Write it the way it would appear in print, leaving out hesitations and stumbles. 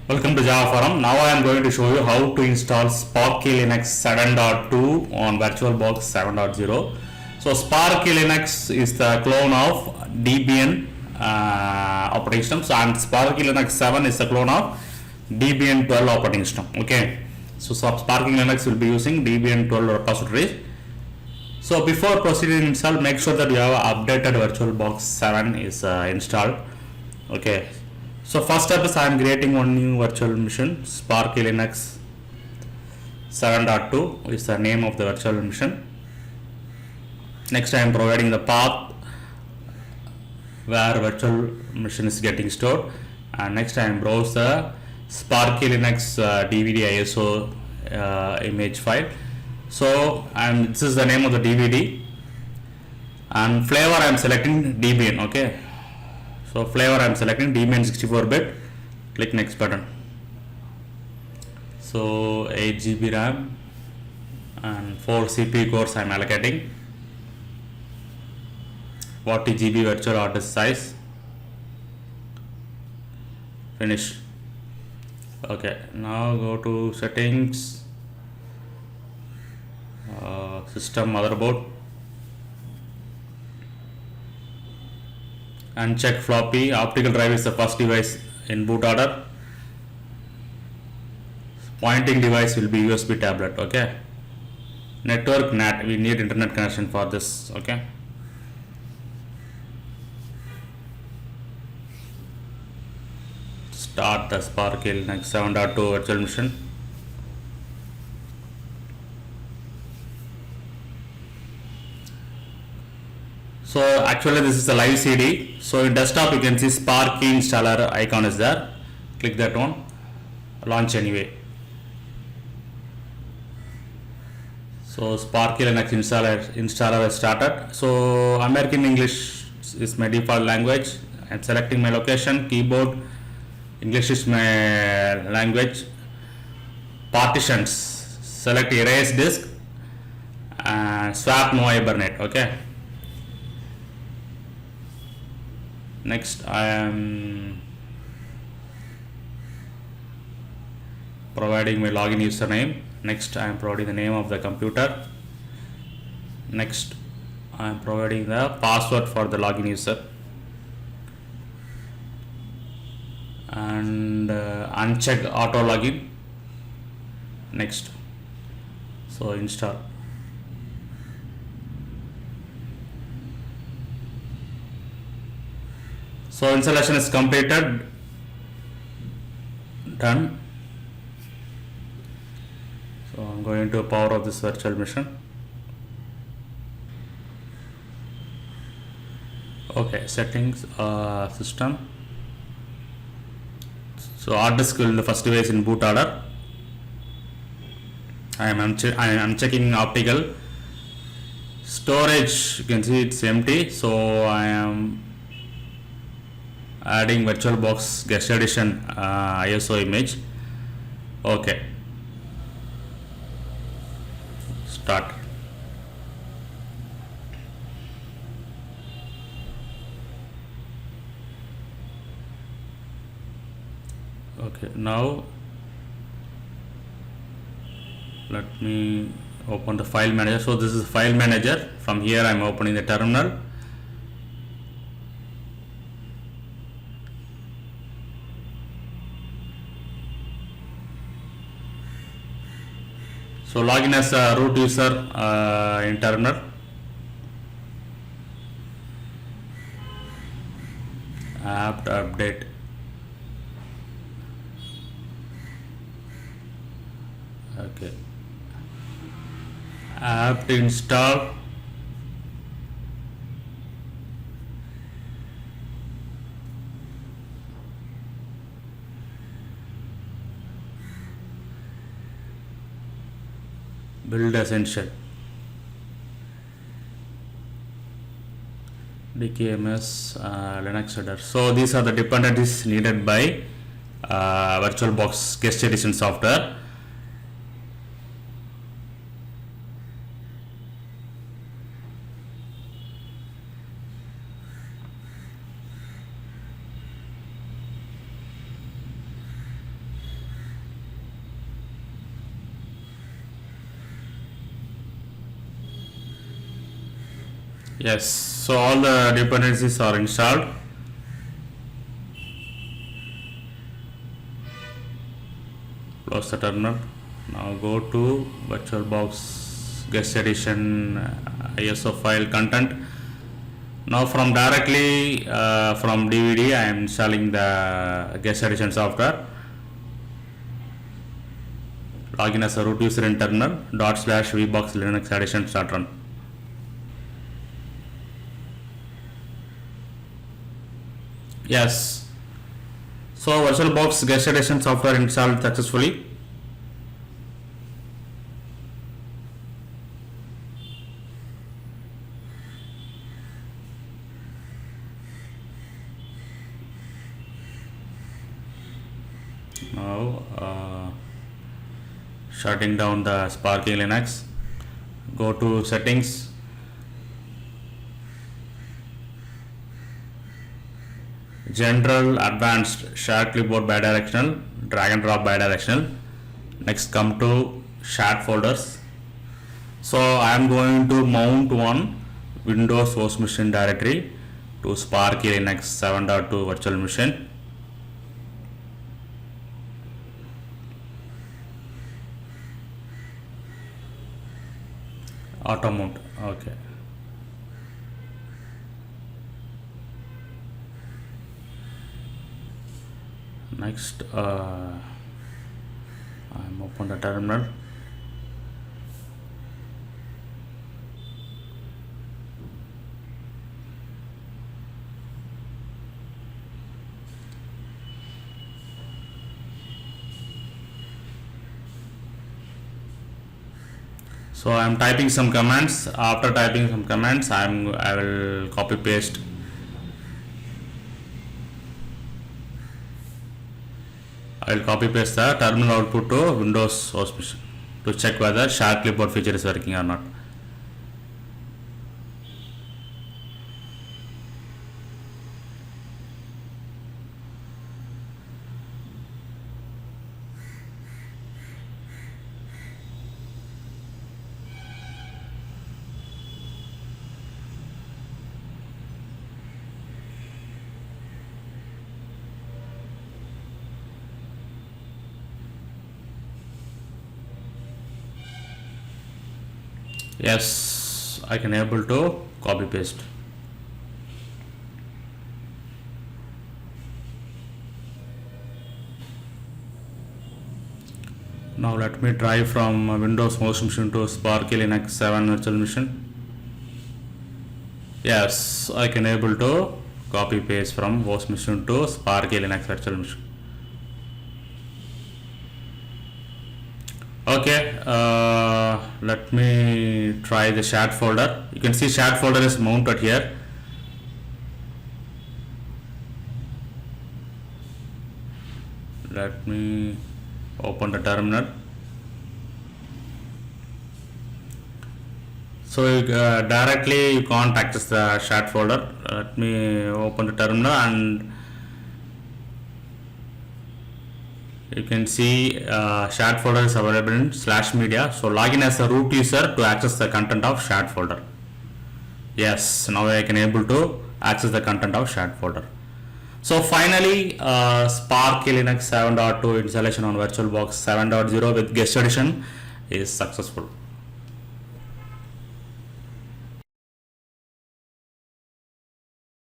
Welcome to Java Forum. Now I am going to show you how to install SparkyLinux 7.2 on VirtualBox 7.0. So SparkyLinux is the clone of Debian operating system. So and SparkyLinux 7 is the clone of Debian 12 operating system. Okay. So SparkyLinux will be using Debian 12 repositories. So before proceeding to install, make sure that you have updated VirtualBox 7 is installed. Okay. So first step is I am creating one new virtual machine. SparkyLinux 7.2 is the name of the virtual machine. Next I am providing the path where virtual machine is getting stored, and next I am browse the SparkyLinux DVD ISO image file. So this is the name of the DVD, and flavor I am selecting Debian. Okay. So flavor I am selecting Debian 64-bit. Click next button. So 8 GB RAM and 4 CPU cores I am allocating. 40 GB virtual hard disk size. Finish. Okay. Now go to settings. System motherboard. And check floppy. Optical drive is the first device in boot order. Pointing device will be USB tablet. Okay. Network NAT. We need internet connection for this. Okay. Start the SparkyLinux 7.2 virtual machine. So actually this is a live CD. So in desktop you can see Sparky installer icon is there. Click that one. Launch anyway. So SparkyLinux installer has started. So American English is my default language. I am selecting my location. Keyboard. English is my language. Partitions. Select erase disk and swap no Hibernate. Okay. Next I am providing my login username. Next I am providing the name of the computer. Next I am providing the password for the login user, and uncheck auto login. Next. So install. So installation is completed. Done. So I'm going to power of this virtual machine. Okay, settings, system. So hard disk will be the first device in boot order. I am checking optical. Storage, you can see it's empty. So I am adding VirtualBox guest edition ISO image. Okay. Start. Okay, now let me open the file manager. So this is file manager. From here I am opening the terminal. So login as a root user in terminal. Apt update. Okay. Apt install. Build essential. DKMS Linux header. So these are the dependencies needed by VirtualBox guest edition software. Yes, so all the dependencies are installed. Close the terminal. Now go to VirtualBox guest edition ISO file content. Now from directly from DVD I am installing the guest edition software. Login as a root user in terminal /vbox linux edition start run. Yes, so VirtualBox guest edition software installed successfully. Now shutting down the SparkyLinux. Go to settings. General, advanced, shared clipboard bidirectional, drag and drop bidirectional. Next come to shared folders. So I am going to mount one Windows host machine directory to SparkyLinux 7.2 virtual machine. Auto mount, okay. Next, I'm open the terminal. So I am typing some commands. After typing some commands, I will copy paste. I will copy paste the terminal output to Windows host machine to check whether shared clipboard feature is working or not. Yes, I can able to copy paste. Now let me try from Windows host machine to SparkyLinux 7 virtual machine. Yes, I can able to copy paste from host machine to SparkyLinux virtual machine. Okay, let me try the shared folder. You can see shared folder is mounted here. Let me open the terminal. So directly you can't access the shared folder. Let me open the terminal and you can see shared folder is available in /media. So login as a root user to access the content of shared folder. Yes, now I can able to access the content of shared folder. So finally, SparkyLinux 7.2 installation on VirtualBox 7.0 with guest edition is successful.